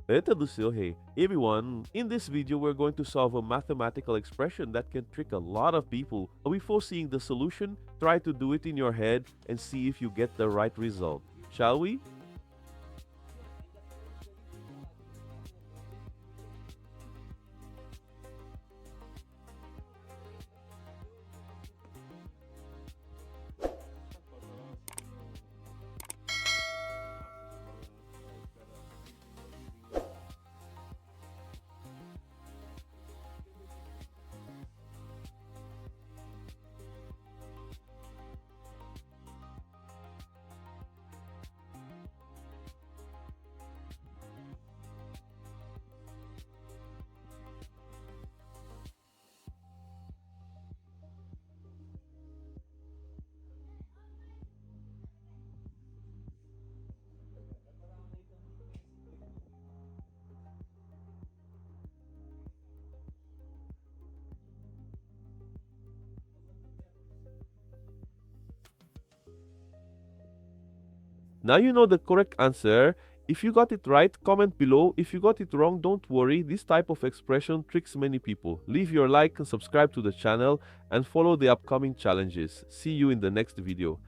Hey everyone, in this video we're going to solve a mathematical expression that can trick a lot of people. Before seeing the solution, try to do it in your head and see if you get the right result. Shall we? Now you know the correct answer. If you got it right, comment below. If you got it wrong, don't worry. This type of expression tricks many people. Leave your like and subscribe to the channel and follow the upcoming challenges. See you in the next video.